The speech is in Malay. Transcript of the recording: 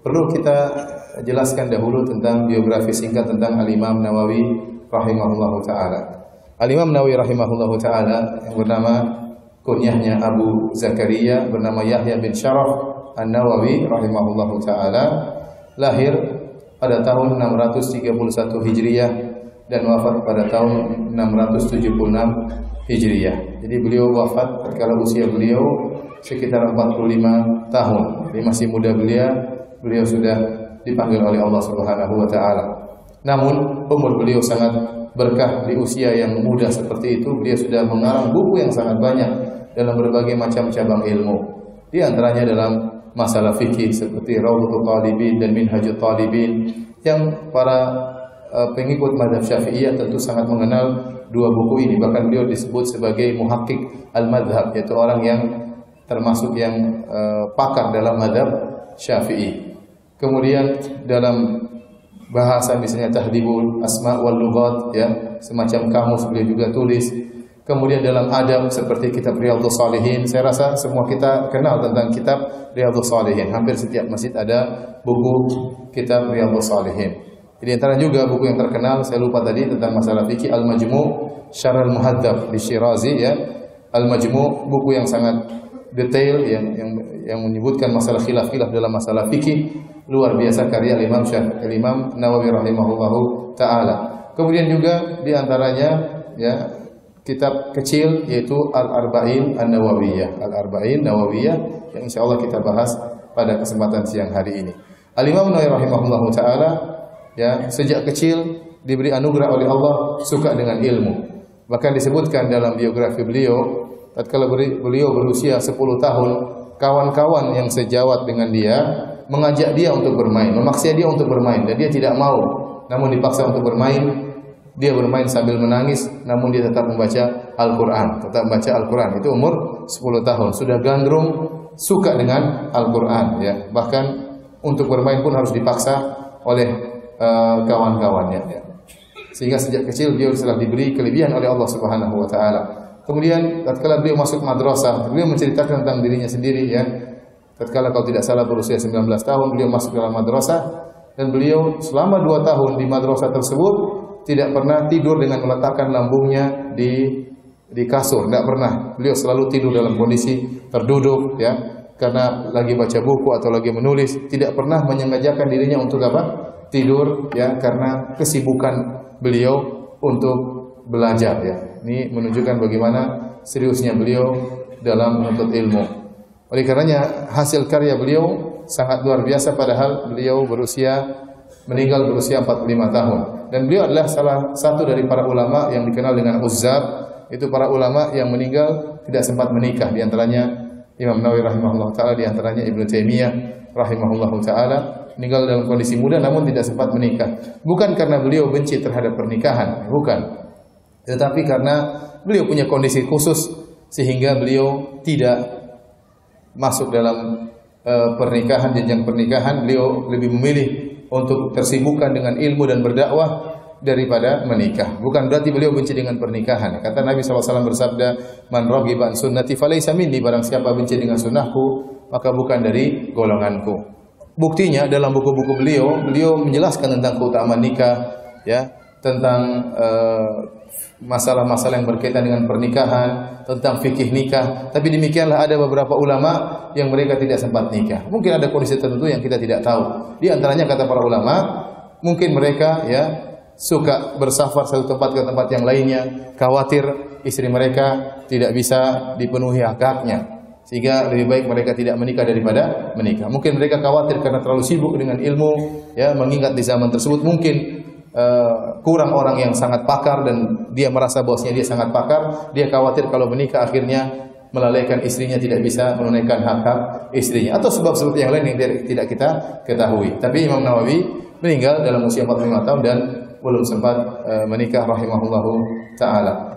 perlu kita jelaskan dahulu tentang biografi singkat tentang Al-Imam Nawawi rahimahullahu taala. Al-Imam Nawawi rahimahullahu taala yang bernama kunyahnya Abu Zakaria, bernama Yahya bin Syaraf An-Nawawi rahimahullahu taala, lahir pada tahun 631 Hijriah dan wafat pada tahun 676 Hijriah. Jadi beliau wafat tatkala usia beliau sekitar 45 tahun. Jadi masih muda beliau sudah dipanggil oleh Allah Subhanahu wa taala. Namun umur beliau sangat berkah di usia yang muda seperti itu. Beliau sudah mengarang buku yang sangat banyak dalam berbagai macam cabang ilmu. Di antaranya dalam masalah fikih seperti Rawdatul Talibin dan Minhajul Talibin, yang para pengikut mazhab Syafi'iyah tentu sangat mengenal dua buku ini. Bahkan beliau disebut sebagai muhakkik al-madhab, yaitu orang yang termasuk yang pakar dalam mazhab Syafi'i. Kemudian dalam bahasa misalnya Tahdhibul Asma' wal Lughat, ya, semacam kamus beliau juga tulis. Kemudian dalam adab seperti kitab Riyadhus Shalihin. Saya rasa semua kita kenal tentang kitab Riyadhus Shalihin. Hampir setiap masjid ada buku kitab Riyadhus Shalihin. Jadi antara juga buku yang terkenal, saya lupa tadi, tentang masalah fikih, Al-Majmu' Syarh Al-Muhadzab di Syirazi, ya. Al-Majmu' buku yang sangat detail yang menyebutkan masalah khilaf-khilaf dalam masalah fikih. Luar biasa karya Imam Nawawi rahimahullahu taala. Kemudian juga di antaranya, ya, kitab kecil yaitu Al-Arba'in An-Nawawiyah. Al-Arba'in Nawawiyah yang insyaallah kita bahas pada kesempatan siang hari ini. Al-Imam Nawawi rahimahullahu taala, ya, sejak kecil diberi anugerah oleh Allah suka dengan ilmu. Bahkan disebutkan dalam biografi beliau, tatkala beliau berusia 10 tahun, kawan-kawan yang sejawat dengan dia mengajak dia untuk bermain, memaksa dia untuk bermain, dan dia tidak mau. Namun dipaksa untuk bermain, dia bermain sambil menangis, namun dia tetap membaca Al-Quran, Itu umur 10 tahun, sudah gandrung, suka dengan Al-Quran, ya. Bahkan untuk bermain pun harus dipaksa oleh kawan-kawannya, ya. Sehingga sejak kecil beliau telah diberi kelebihan oleh Allah Subhanahu wa taala. Kemudian tatkala beliau masuk madrasah, beliau menceritakan tentang dirinya sendiri, ya. Tatkala kalau tidak salah berusia 19 tahun beliau masuk dalam madrasah, dan beliau selama 2 tahun di madrasah tersebut tidak pernah tidur dengan meletakkan lambungnya di kasur, tidak pernah. Beliau selalu tidur dalam kondisi terduduk, ya, karena lagi baca buku atau lagi menulis, tidak pernah menyengajakan dirinya untuk tidur, ya, karena kesibukan beliau untuk belajar, ya. Ini menunjukkan bagaimana seriusnya beliau dalam menuntut ilmu. Oleh karenanya hasil karya beliau sangat luar biasa, padahal beliau meninggal berusia 45 tahun. Dan beliau adalah salah satu dari para ulama yang dikenal dengan uzzab, itu para ulama yang meninggal tidak sempat menikah. Di antaranya Imam Nawawi rahimahullah taala, di antaranya Ibnu Taimiyah rahimahullah taala, meninggal dalam kondisi muda namun tidak sempat menikah. Bukan karena beliau benci terhadap pernikahan, bukan. Tetapi karena beliau punya kondisi khusus sehingga beliau tidak masuk dalam pernikahan, jenjang pernikahan. Beliau lebih memilih untuk tersibukkan dengan ilmu dan berdakwah daripada menikah. Bukan berarti beliau benci dengan pernikahan. Kata Nabi SAW bersabda, "Man raghiba an sunnati falaysa minni." Barang siapa benci dengan sunnahku, maka bukan dari golonganku. Buktinya dalam buku-buku beliau menjelaskan tentang keutamaan nikah, ya, tentang masalah-masalah yang berkaitan dengan pernikahan, tentang fikih nikah. Tapi demikianlah ada beberapa ulama yang mereka tidak sempat nikah. Mungkin ada kondisi tertentu yang kita tidak tahu. Di antaranya kata para ulama, mungkin mereka, ya, suka bersafar satu tempat ke tempat yang lainnya, khawatir istri mereka tidak bisa dipenuhi hak-haknya, sehingga lebih baik mereka tidak menikah daripada menikah. Mungkin mereka khawatir karena terlalu sibuk dengan ilmu, ya, mengingat di zaman tersebut mungkin kurang orang yang sangat pakar, dan dia merasa bahwasanya dia sangat pakar. Dia khawatir kalau menikah akhirnya melalaikan istrinya, tidak bisa menunaikan hak-hak istrinya, atau sebab-sebab yang lain yang tidak kita ketahui. Tapi Imam Nawawi meninggal dalam usia 45 tahun dan belum sempat menikah rahimahullahu taala.